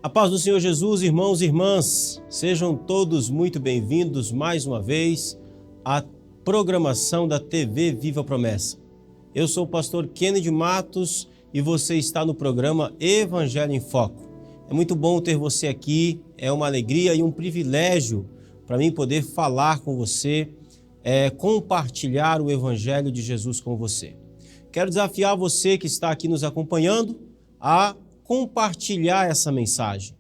A paz do Senhor Jesus, irmãos e irmãs, sejam todos muito bem-vindos mais uma vez à programação da TV Viva Promessa. Eu sou o pastor Kennedy Matos e você está no programa Evangelho em Foco. É muito bom ter você aqui, é uma alegria e um privilégio para mim poder falar com você, compartilhar o Evangelho de Jesus com você. Quero desafiar você que está aqui nos acompanhando a compartilhar essa mensagem.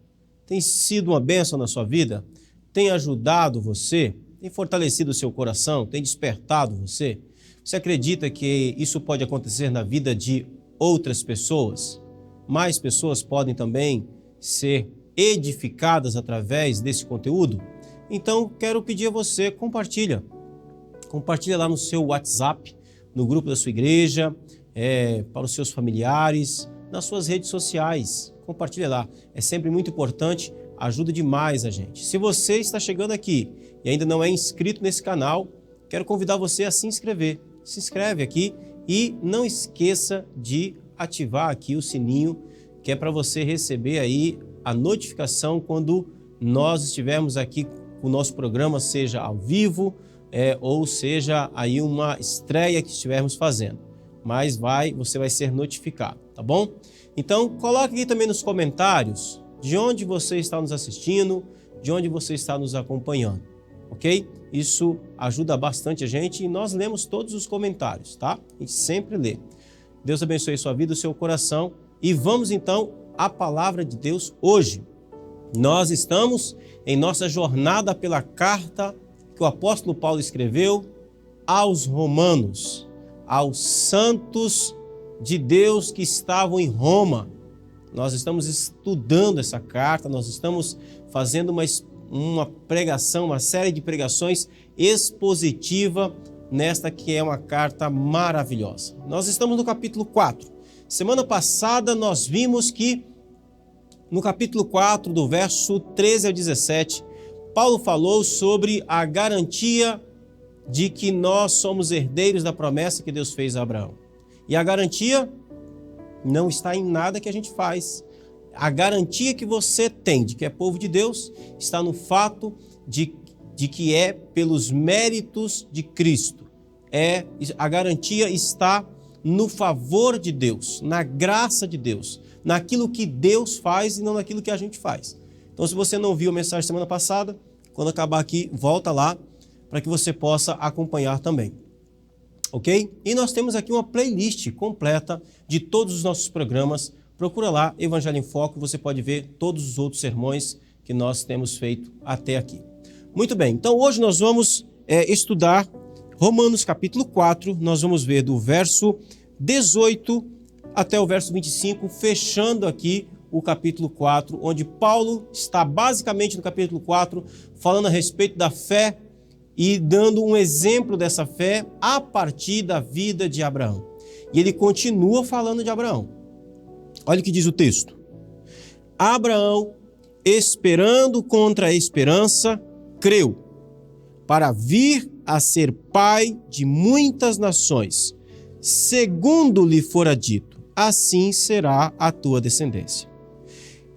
Tem sido uma bênção na sua vida? Tem ajudado você? Tem fortalecido o seu coração? Tem despertado você? Você acredita que isso pode acontecer na vida de outras pessoas? Mais pessoas podem também ser edificadas através desse conteúdo? Então, quero pedir a você, compartilha lá no seu WhatsApp, no grupo da sua igreja, para os seus familiares, nas suas redes sociais. Compartilha lá. É sempre muito importante, ajuda demais a gente. Se você está chegando aqui e ainda não é inscrito nesse canal, quero convidar você a se inscrever. Se inscreve aqui e não esqueça de ativar aqui o sininho, que é para você receber aí a notificação quando nós estivermos aqui, o nosso programa seja ao vivo, ou seja aí uma estreia que estivermos fazendo. Mas você vai ser notificado, tá bom? Então, coloque aqui também nos comentários de onde você está nos assistindo, de onde você está nos acompanhando, ok? Isso ajuda bastante a gente e nós lemos todos os comentários, tá? A gente sempre lê. Deus abençoe sua vida, o seu coração e vamos então à palavra de Deus hoje. Nós estamos em nossa jornada pela carta que o apóstolo Paulo escreveu aos Romanos, aos santos de Deus que estavam em Roma. Nós estamos estudando essa carta, nós estamos fazendo uma pregação, uma série de pregações expositiva nesta que é uma carta maravilhosa. Nós estamos no capítulo 4. Semana passada nós vimos que no capítulo 4, do verso 13 ao 17, Paulo falou sobre a garantia de que nós somos herdeiros da promessa que Deus fez a Abraão. E a garantia não está em nada que a gente faz. A garantia que você tem de que é povo de Deus está no fato de que é pelos méritos de Cristo. A garantia está no favor de Deus, na graça de Deus, naquilo que Deus faz e não naquilo que a gente faz. Então, se você não viu a mensagem semana passada, quando acabar aqui, volta lá para que você possa acompanhar também. Ok? E nós temos aqui uma playlist completa de todos os nossos programas. Procura lá, Evangelho em Foco, você pode ver todos os outros sermões que nós temos feito até aqui. Muito bem, então hoje nós vamos estudar Romanos capítulo 4, nós vamos ver do verso 18 até o verso 25, fechando aqui o capítulo 4, onde Paulo está basicamente no capítulo 4 falando a respeito da fé e dando um exemplo dessa fé a partir da vida de Abraão. E ele continua falando de Abraão. Olha o que diz o texto. Abraão, esperando contra a esperança, creu, para vir a ser pai de muitas nações, segundo lhe fora dito, assim será a tua descendência.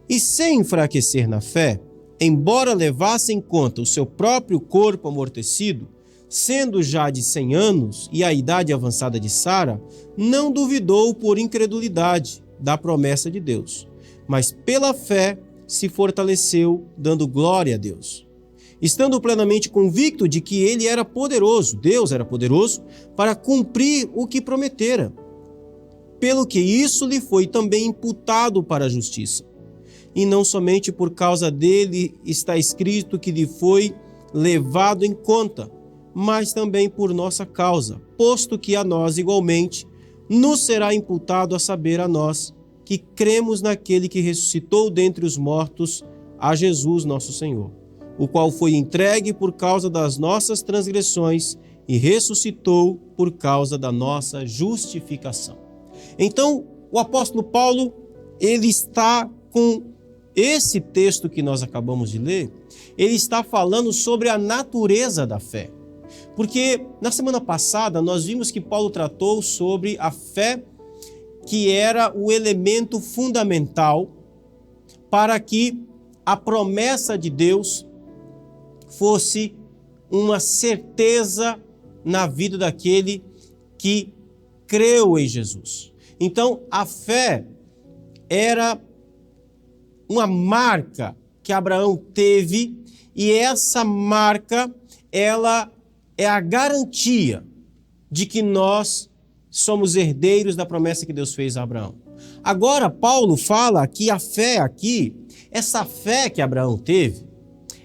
E sem enfraquecer na fé, embora levasse em conta o seu próprio corpo amortecido, sendo já de 100 anos e a idade avançada de Sara, não duvidou por incredulidade da promessa de Deus, mas pela fé se fortaleceu, dando glória a Deus, estando plenamente convicto de que ele era poderoso, Deus era poderoso, para cumprir o que prometera, pelo que isso lhe foi também imputado para a justiça. E não somente por causa dele está escrito que lhe foi levado em conta, mas também por nossa causa, posto que a nós igualmente nos será imputado, a saber, a nós, que cremos naquele que ressuscitou dentre os mortos, a Jesus nosso Senhor, o qual foi entregue por causa das nossas transgressões e ressuscitou por causa da nossa justificação. Então, o apóstolo Paulo, ele está com esse texto que nós acabamos de ler, ele está falando sobre a natureza da fé. Porque na semana passada nós vimos que Paulo tratou sobre a fé que era o elemento fundamental para que a promessa de Deus fosse uma certeza na vida daquele que creu em Jesus. Então, a fé era uma marca que Abraão teve, e essa marca, ela é a garantia de que nós somos herdeiros da promessa que Deus fez a Abraão. Agora, Paulo fala que a fé aqui, essa fé que Abraão teve,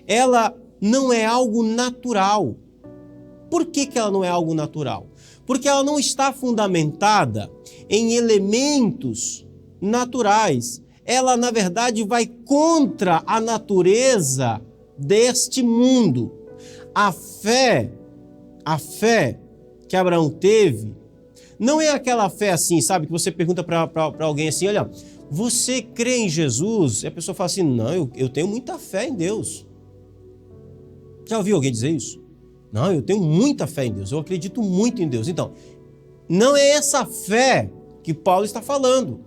ela não é algo natural. Por que ela não é algo natural? Porque ela não está fundamentada em elementos naturais. Ela, na verdade, vai contra a natureza deste mundo. A fé que Abraão teve, não é aquela fé assim, sabe, que você pergunta para alguém assim, olha, você crê em Jesus? E a pessoa fala assim, não, eu tenho muita fé em Deus. Já ouviu alguém dizer isso? Não, eu tenho muita fé em Deus, eu acredito muito em Deus. Então, não é essa fé que Paulo está falando.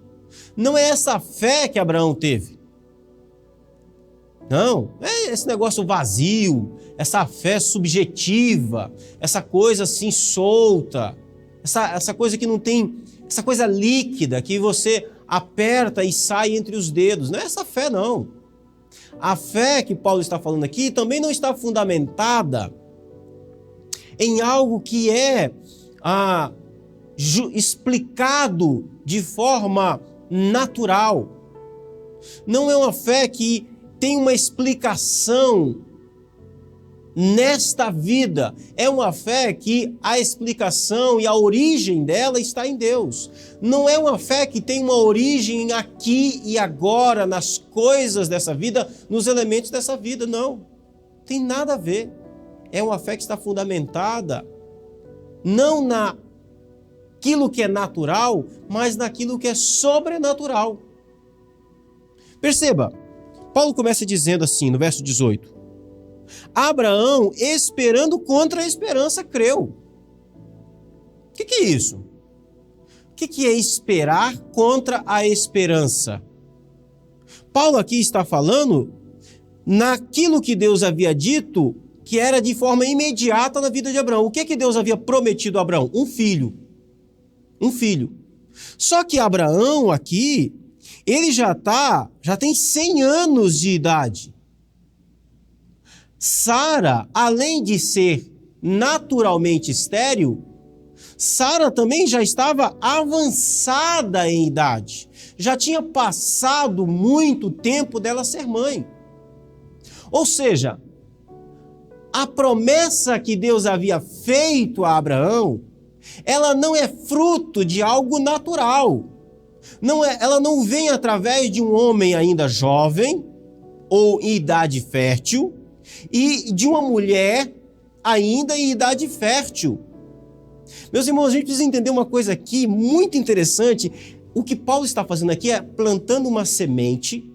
Não é essa fé que Abraão teve. Não, é esse negócio vazio, essa fé subjetiva, essa coisa assim solta, essa coisa que não tem, essa coisa líquida que você aperta e sai entre os dedos. Não é essa fé, não. A fé que Paulo está falando aqui também não está fundamentada em algo que é explicado de forma natural. Não é uma fé que tem uma explicação nesta vida. É uma fé que a explicação e a origem dela está em Deus. Não é uma fé que tem uma origem aqui e agora, nas coisas dessa vida, nos elementos dessa vida, não. Tem nada a ver. É uma fé que está fundamentada não naquilo que é natural, mas naquilo que é sobrenatural. Perceba, Paulo começa dizendo assim, no verso 18, Abraão, esperando contra a esperança, creu. O que é isso? O que é esperar contra a esperança? Paulo aqui está falando naquilo que Deus havia dito, que era de forma imediata na vida de Abraão. O que Deus havia prometido a Abraão? Um filho. Um filho. Só que Abraão aqui, ele já tem 100 anos de idade. Sara, além de ser naturalmente estéril, Sara também já estava avançada em idade. Já tinha passado muito tempo dela ser mãe. Ou seja, a promessa que Deus havia feito a Abraão, ela não é fruto de algo natural. Ela não vem através de um homem ainda jovem ou em idade fértil e de uma mulher ainda em idade fértil. Meus irmãos, a gente precisa entender uma coisa aqui muito interessante. O que Paulo está fazendo aqui é plantando uma semente,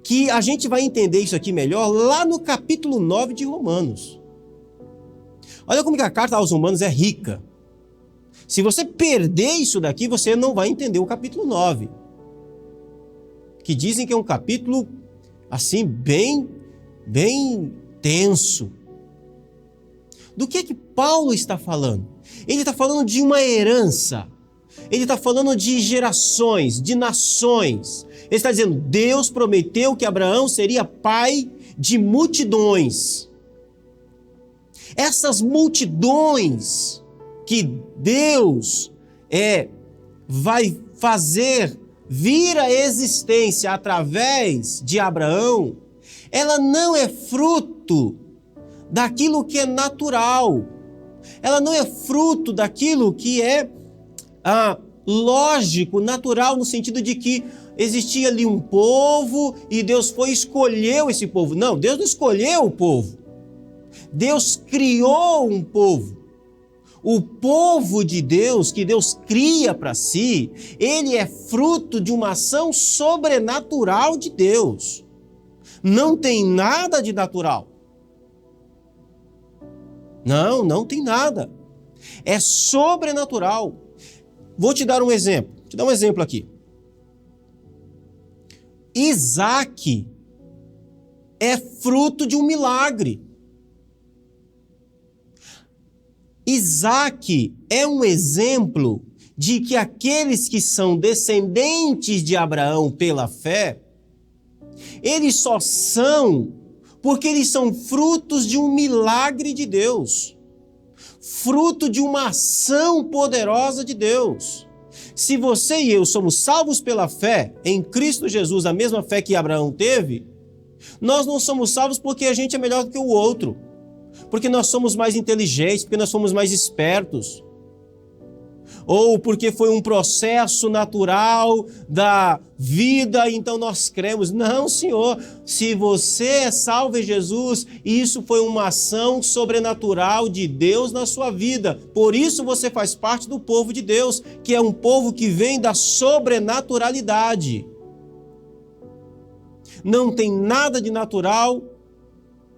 que a gente vai entender isso aqui melhor lá no capítulo 9 de Romanos. Olha como que a carta aos Romanos é rica. Se você perder isso daqui, você não vai entender o capítulo 9. Que dizem que é um capítulo, assim, bem tenso. Do que Paulo está falando? Ele está falando de uma herança. Ele está falando de gerações, de nações. Ele está dizendo, Deus prometeu que Abraão seria pai de multidões. Essas multidões que Deus vai fazer vir à existência através de Abraão, ela não é fruto daquilo que é natural. Ela não é fruto daquilo que é lógico, natural, no sentido de que existia ali um povo e Deus escolheu esse povo. Não, Deus não escolheu o povo. Deus criou um povo. O povo de Deus, que Deus cria para si, ele é fruto de uma ação sobrenatural de Deus. Não tem nada de natural. Não tem nada. É sobrenatural. Vou te dar um exemplo. Vou te dar um exemplo aqui. Isaac é fruto de um milagre. Isaac é um exemplo de que aqueles que são descendentes de Abraão pela fé, eles só são porque eles são frutos de um milagre de Deus, fruto de uma ação poderosa de Deus. Se você e eu somos salvos pela fé em Cristo Jesus, a mesma fé que Abraão teve, nós não somos salvos porque a gente é melhor do que o outro, porque nós somos mais inteligentes, porque nós somos mais espertos, ou porque foi um processo natural da vida, então nós cremos. Não, Senhor, se você é salvo em Jesus, isso foi uma ação sobrenatural de Deus na sua vida. Por isso você faz parte do povo de Deus, que é um povo que vem da sobrenaturalidade. Não tem nada de natural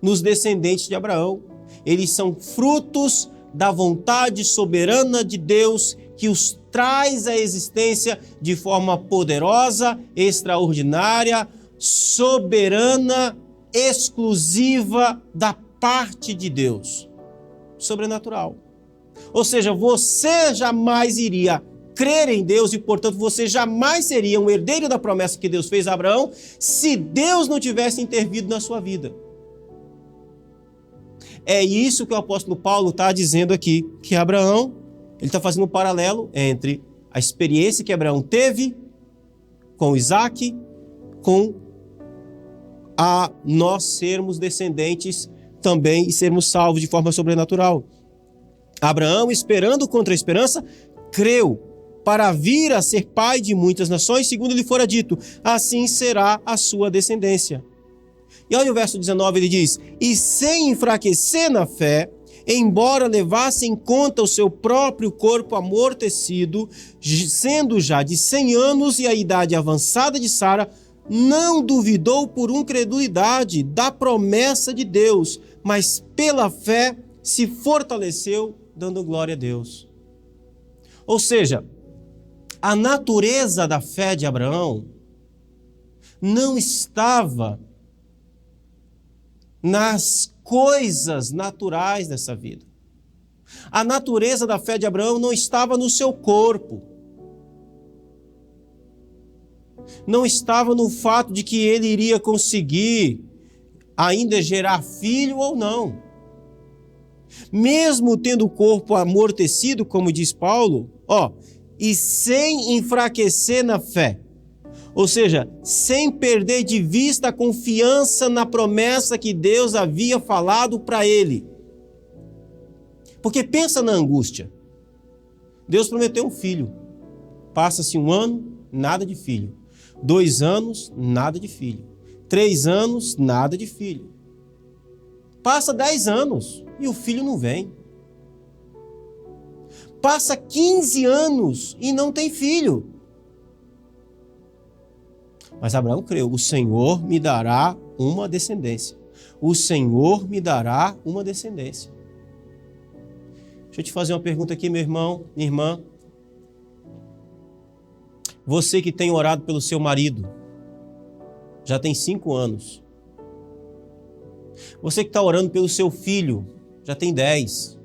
nos descendentes de Abraão. Eles são frutos da vontade soberana de Deus, que os traz à existência de forma poderosa, extraordinária, soberana, exclusiva da parte de Deus. Sobrenatural. Ou seja, você jamais iria crer em Deus e, portanto, você jamais seria um herdeiro da promessa que Deus fez a Abraão se Deus não tivesse intervido na sua vida. É isso que o apóstolo Paulo está dizendo aqui, que Abraão, ele está fazendo um paralelo entre a experiência que Abraão teve com Isaac, com a nós sermos descendentes também e sermos salvos de forma sobrenatural. Abraão, esperando contra a esperança, creu para vir a ser pai de muitas nações, segundo lhe fora dito, assim será a sua descendência. E olha o verso 19, ele diz, e sem enfraquecer na fé, embora levasse em conta o seu próprio corpo amortecido, sendo já de 100 anos e a idade avançada de Sara, não duvidou por incredulidade da promessa de Deus, mas pela fé se fortaleceu, dando glória a Deus. Ou seja, a natureza da fé de Abraão não estava nas coisas naturais dessa vida. A natureza da fé de Abraão não estava no seu corpo. Não estava no fato de que ele iria conseguir ainda gerar filho ou não. Mesmo tendo o corpo amortecido, como diz Paulo, e sem enfraquecer na fé. Ou seja, sem perder de vista a confiança na promessa que Deus havia falado para ele. Porque pensa na angústia. Deus prometeu um filho. Passa-se 1 ano, nada de filho. 2 anos, nada de filho. 3 anos, nada de filho. Passa 10 anos e o filho não vem. Passa 15 anos e não tem filho. Mas Abraão creu, o Senhor me dará uma descendência. O Senhor me dará uma descendência. Deixa eu te fazer uma pergunta aqui, meu irmão, minha irmã. Você que tem orado pelo seu marido, já tem 5 anos. Você que está orando pelo seu filho, já tem 10.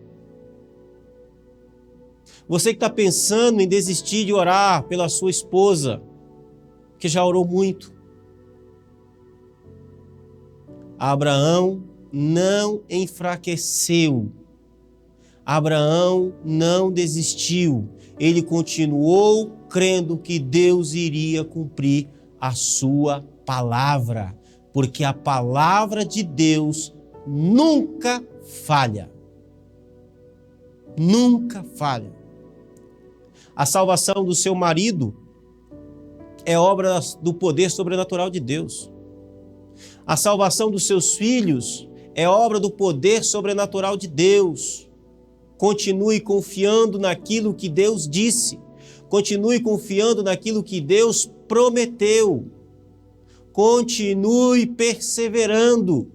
Você que está pensando em desistir de orar pela sua esposa, que já orou muito. Abraão não enfraqueceu. Abraão não desistiu. Ele continuou crendo que Deus iria cumprir a sua palavra, porque a palavra de Deus nunca falha. Nunca falha. A salvação do seu marido é obra do poder sobrenatural de Deus. A salvação dos seus filhos é obra do poder sobrenatural de Deus. Continue confiando naquilo que Deus disse. Continue confiando naquilo que Deus prometeu. Continue perseverando.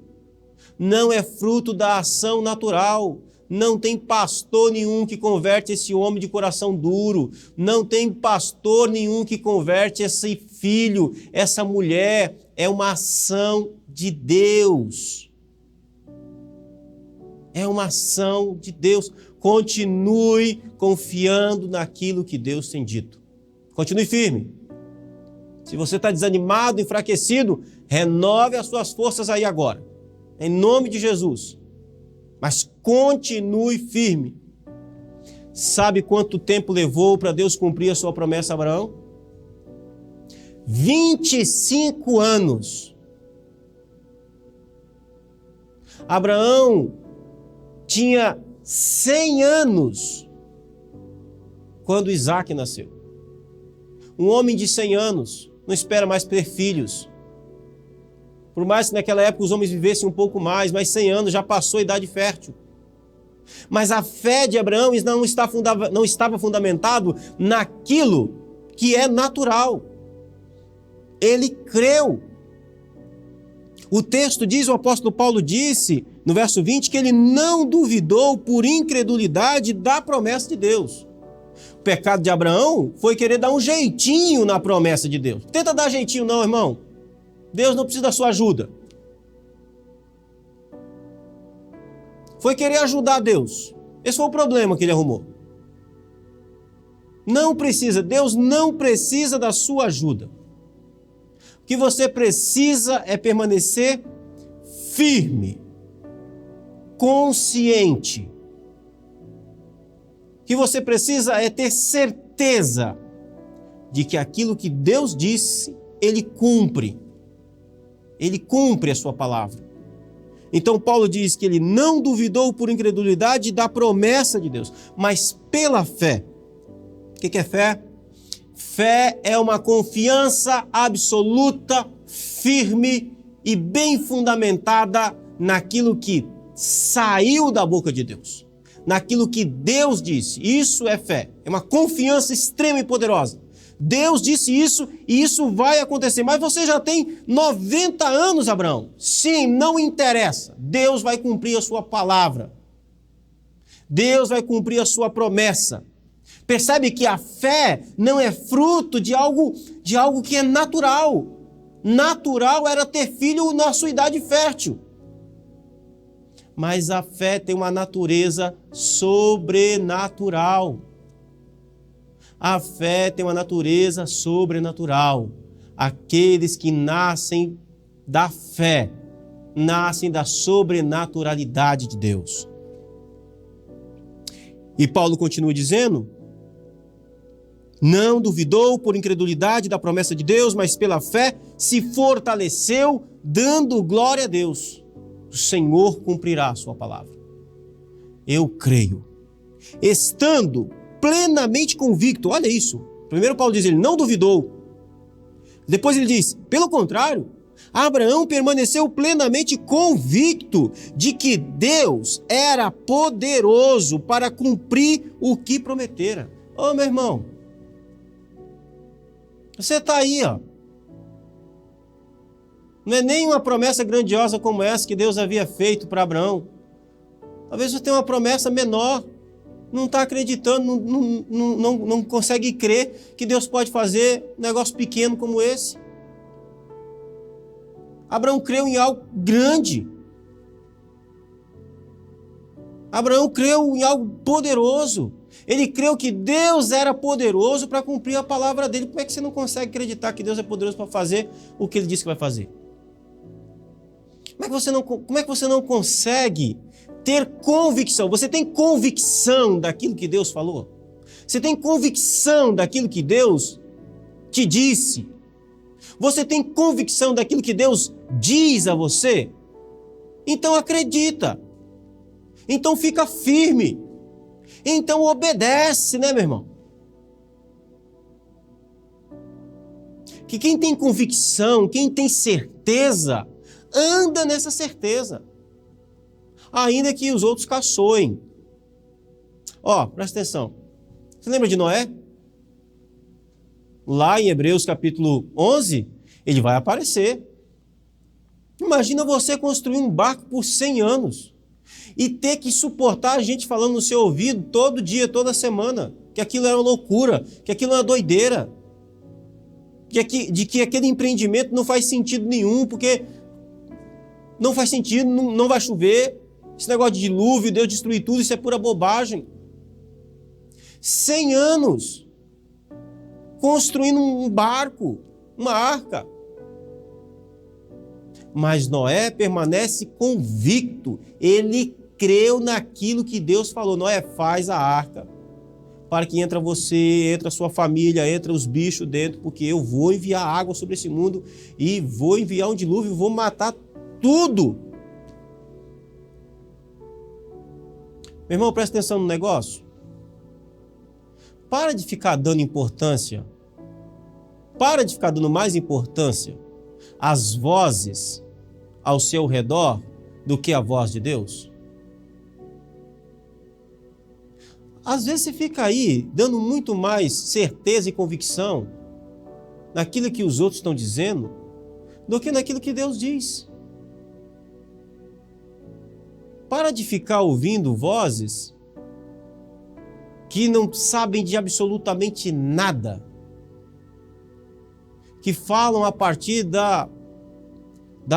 Não é fruto da ação natural. Não tem pastor nenhum que converte esse homem de coração duro. Não tem pastor nenhum que converte esse filho, essa mulher é uma ação de Deus. É uma ação de Deus. Continue confiando naquilo que Deus tem dito. Continue firme. Se você está desanimado, enfraquecido, renove as suas forças aí agora. Em nome de Jesus. Mas continue firme. Sabe quanto tempo levou para Deus cumprir a sua promessa a Abraão? 25 anos. Abraão tinha 100 anos quando Isaac nasceu. Um homem de 100 anos não espera mais ter filhos. Por mais que naquela época os homens vivessem um pouco mais, mas 100 anos já passou a idade fértil. Mas a fé de Abraão não estava fundamentado naquilo que é natural. Ele creu. O texto diz, o apóstolo Paulo disse, no verso 20, que ele não duvidou por incredulidade da promessa de Deus. O pecado de Abraão foi querer dar um jeitinho na promessa de Deus. Tenta dar jeitinho não, irmão. Deus não precisa da sua ajuda. Foi querer ajudar Deus. Esse foi o problema que ele arrumou. Não precisa, Deus não precisa da sua ajuda. O que você precisa é permanecer firme, consciente. O que você precisa é ter certeza de que aquilo que Deus disse, Ele cumpre. Ele cumpre a sua palavra. Então Paulo diz que ele não duvidou por incredulidade da promessa de Deus, mas pela fé. O que é fé? Fé é uma confiança absoluta, firme e bem fundamentada naquilo que saiu da boca de Deus. Naquilo que Deus disse. Isso é fé. É uma confiança extrema e poderosa. Deus disse isso e isso vai acontecer. Mas você já tem 90 anos, Abraão. Sim, não interessa. Deus vai cumprir a sua palavra. Deus vai cumprir a sua promessa. Percebe que a fé não é fruto de algo que é natural. Natural era ter filho na sua idade fértil. Mas a fé tem uma natureza sobrenatural. A fé tem uma natureza sobrenatural. Aqueles que nascem da fé, nascem da sobrenaturalidade de Deus. E Paulo continua dizendo, não duvidou por incredulidade da promessa de Deus, mas pela fé se fortaleceu, dando glória a Deus. O Senhor cumprirá a sua palavra. Eu creio. Estando plenamente convicto, olha isso. Primeiro Paulo diz, ele não duvidou. Depois ele diz, pelo contrário, Abraão permaneceu plenamente convicto de que Deus era poderoso para cumprir o que prometera. Ô, meu irmão, você está aí, ó. Não é nem uma promessa grandiosa como essa que Deus havia feito para Abraão. Talvez você tenha uma promessa menor. Não está acreditando, não consegue crer que Deus pode fazer um negócio pequeno como esse. Abraão creu em algo grande. Abraão creu em algo poderoso. Ele creu que Deus era poderoso para cumprir a palavra dele. Como é que você não consegue acreditar que Deus é poderoso para fazer o que ele disse que vai fazer? Como é que você não consegue ter convicção? Você tem convicção daquilo que Deus falou? Você tem convicção daquilo que Deus te disse? Você tem convicção daquilo que Deus diz a você? Então acredita. Então fica firme. Então obedece, né, meu irmão? Que quem tem convicção, quem tem certeza, anda nessa certeza. Ainda que os outros caçoem. Ó, presta atenção. Você lembra de Noé? Lá em Hebreus capítulo 11, ele vai aparecer. Imagina você construir um barco por 100 anos e ter que suportar a gente falando no seu ouvido todo dia, toda semana, que aquilo era uma loucura, que aquilo era uma doideira. de que aquele empreendimento não faz sentido nenhum, porque não faz sentido, não vai chover, esse negócio de dilúvio, Deus destruir tudo, isso é pura bobagem. 100 anos construindo um barco, uma arca. Mas Noé permanece convicto, ele creu naquilo que Deus falou. Noé, faz a arca, para que entra você, entra a sua família, entra os bichos dentro, porque eu vou enviar água sobre esse mundo e vou enviar um dilúvio, vou matar tudo. Meu irmão, presta atenção no negócio. Para de ficar dando importância, para de ficar dando mais importância às vozes ao seu redor do que a voz de Deus. Às vezes você fica aí dando muito mais certeza e convicção naquilo que os outros estão dizendo do que naquilo que Deus diz. Para de ficar ouvindo vozes que não sabem de absolutamente nada, que falam a partir da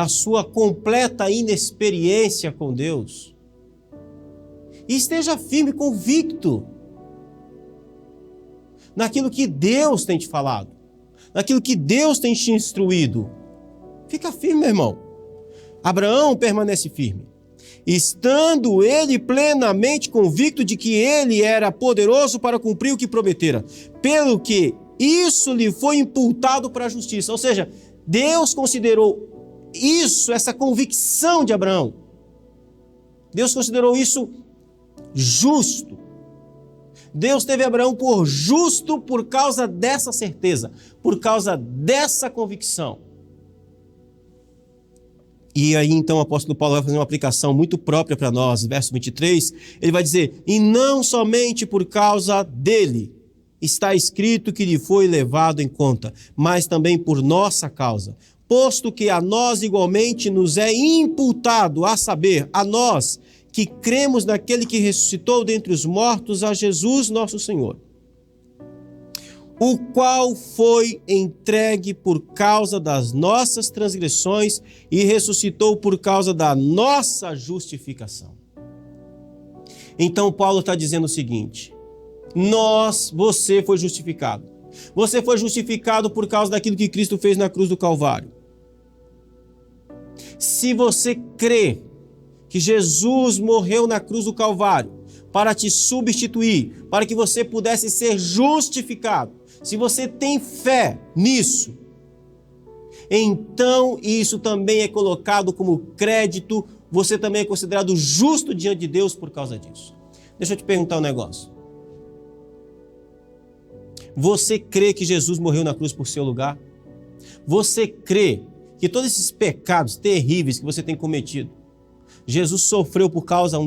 sua completa inexperiência com Deus. E esteja firme, convicto naquilo que Deus tem te falado, naquilo que Deus tem te instruído. Fica firme, meu irmão. Abraão permanece firme, estando ele plenamente convicto de que ele era poderoso para cumprir o que prometera, pelo que isso lhe foi imputado para a justiça. Ou seja, Deus considerou isso, essa convicção de Abraão, Deus considerou isso justo. Deus teve Abraão por justo por causa dessa certeza, por causa dessa convicção. E aí então o apóstolo Paulo vai fazer uma aplicação muito própria para nós, verso 23, ele vai dizer, e não somente por causa dele está escrito que lhe foi levado em conta, mas também por nossa causa, posto que a nós igualmente nos é imputado, a saber, a nós que cremos naquele que ressuscitou dentre os mortos, a Jesus nosso Senhor, o qual foi entregue por causa das nossas transgressões e ressuscitou por causa da nossa justificação. Então Paulo está dizendo o seguinte, você foi justificado. Você foi justificado por causa daquilo que Cristo fez na cruz do Calvário. Se você crê que Jesus morreu na cruz do Calvário para te substituir, para que você pudesse ser justificado, se você tem fé nisso, então isso também é colocado como crédito, você também é considerado justo diante de Deus por causa disso. Deixa eu te perguntar um negócio. Você crê que Jesus morreu na cruz por seu lugar? Você crê que todos esses pecados terríveis que você tem cometido, Jesus sofreu por causa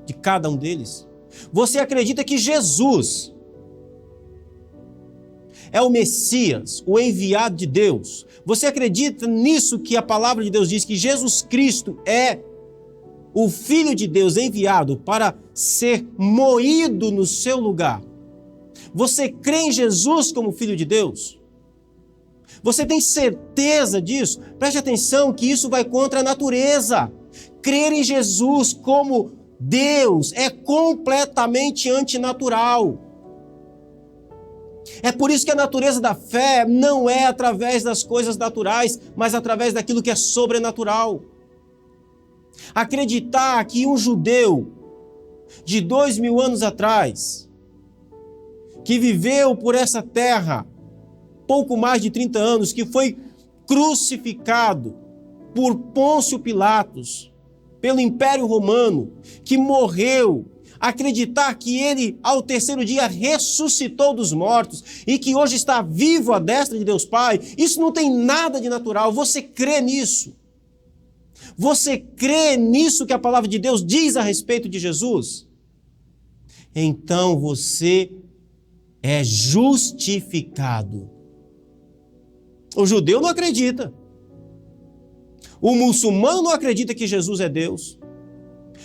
de cada um deles? Você acredita que Jesus é o Messias, o enviado de Deus? Você acredita nisso que a palavra de Deus diz, que Jesus Cristo é o Filho de Deus enviado para ser moído no seu lugar? Você crê em Jesus como Filho de Deus? Você tem certeza disso? Preste atenção que isso vai contra a natureza. Crer em Jesus como Deus é completamente antinatural. É por isso que a natureza da fé não é através das coisas naturais, mas através daquilo que é sobrenatural. Acreditar que um judeu de 2000 anos atrás, que viveu por essa terra pouco mais de 30 anos, que foi crucificado por Pôncio Pilatos, pelo Império Romano, que morreu, acreditar que ele, ao terceiro dia, ressuscitou dos mortos e que hoje está vivo à destra de Deus Pai, isso não tem nada de natural. Você crê nisso? Você crê nisso que a palavra de Deus diz a respeito de Jesus? Então você é justificado. O judeu não acredita. O muçulmano não acredita que Jesus é Deus,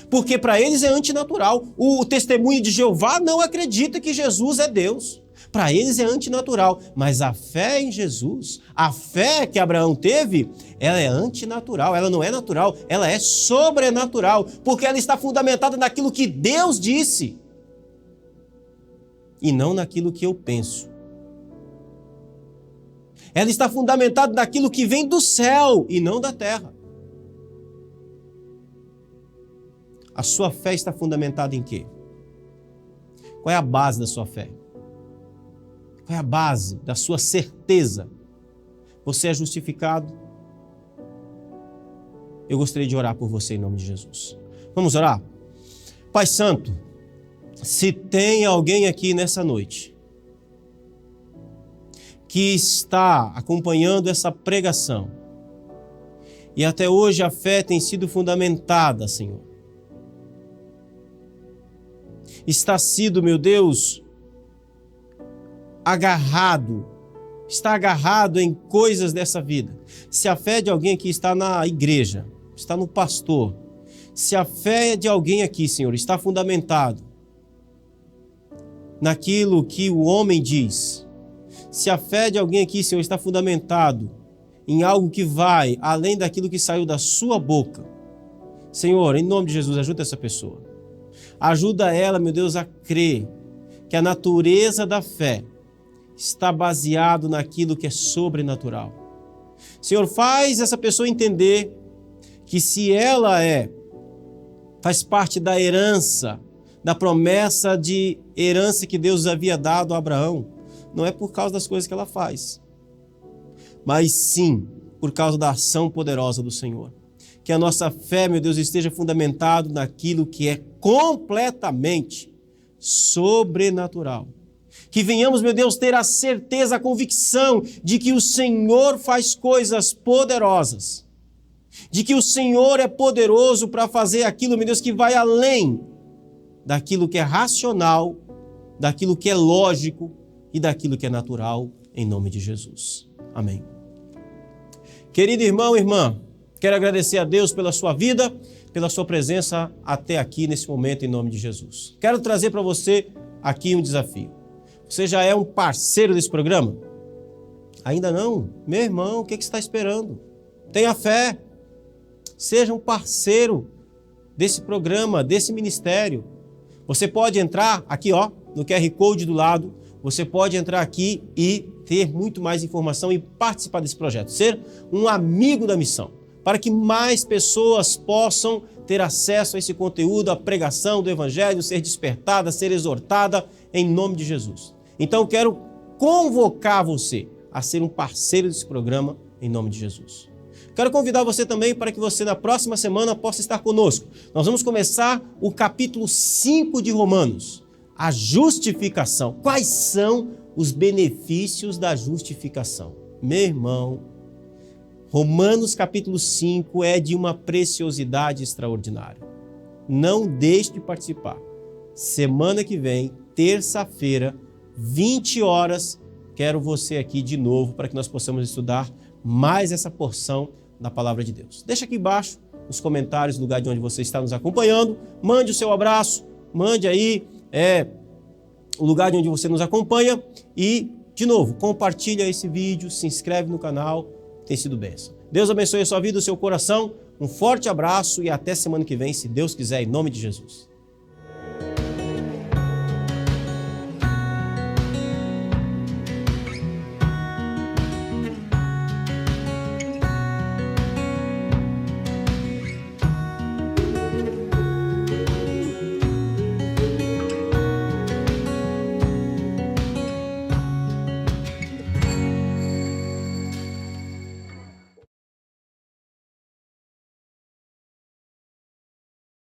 porque para eles é antinatural. O testemunho de Jeová não acredita que Jesus é Deus, Para eles é antinatural, mas a fé em Jesus, a fé que Abraão teve, ela é antinatural, ela não é natural, ela é sobrenatural, porque ela está fundamentada naquilo que Deus disse e não naquilo que eu penso. Ela está fundamentada naquilo que vem do céu e não da terra. A sua fé está fundamentada em quê? Qual é a base da sua fé? Qual é a base da sua certeza? Você é justificado? Eu gostaria de orar por você em nome de Jesus. Vamos orar? Pai Santo, se tem alguém aqui nessa noite que está acompanhando essa pregação e até hoje a fé tem sido fundamentada, Senhor, está sido, meu Deus, está agarrado em coisas dessa vida. Se a fé de alguém aqui está na igreja, está no pastor, se a fé de alguém aqui, Senhor, está fundamentado naquilo que o homem diz, se a fé de alguém aqui, Senhor, está fundamentado em algo que vai além daquilo que saiu da sua boca, Senhor, em nome de Jesus, ajuda essa pessoa. Ajuda ela, meu Deus, a crer que a natureza da fé está baseado naquilo que é sobrenatural. Senhor, faz essa pessoa entender que se ela faz parte da herança, da promessa de herança que Deus havia dado a Abraão, não é por causa das coisas que ela faz, mas sim por causa da ação poderosa do Senhor. Que a nossa fé, meu Deus, esteja fundamentado naquilo que é completamente sobrenatural. Que venhamos, meu Deus, ter a certeza, a convicção de que o Senhor faz coisas poderosas, de que o Senhor é poderoso para fazer aquilo, meu Deus, que vai além daquilo que é racional, daquilo que é lógico e daquilo que é natural, em nome de Jesus. Amém. Querido irmão, irmã, quero agradecer a Deus pela sua vida, pela sua presença até aqui nesse momento, em nome de Jesus. Quero trazer para você aqui um desafio. Você já é um parceiro desse programa? Ainda não? Meu irmão, o que você está esperando? Tenha fé. Seja um parceiro desse programa, desse ministério. Você pode entrar aqui, no QR Code do lado. Você pode entrar aqui e ter muito mais informação e participar desse projeto. Ser um amigo da missão, para que mais pessoas possam ter acesso a esse conteúdo, a pregação do Evangelho, ser despertada, ser exortada em nome de Jesus. Então, quero convocar você a ser um parceiro desse programa em nome de Jesus. Quero convidar você também para que você na próxima semana possa estar conosco. Nós vamos começar o capítulo 5 de Romanos, a justificação. Quais são os benefícios da justificação? Meu irmão, Romanos capítulo 5 é de uma preciosidade extraordinária. Não deixe de participar. Semana que vem, terça-feira, 20 horas, quero você aqui de novo para que nós possamos estudar mais essa porção da Palavra de Deus. Deixa aqui embaixo nos comentários, no lugar de onde você está nos acompanhando. Mande o seu abraço, mande aí o lugar de onde você nos acompanha e, de novo, compartilha esse vídeo, se inscreve no canal, tem sido bênção. Deus abençoe a sua vida, o seu coração, um forte abraço e até semana que vem, se Deus quiser, em nome de Jesus.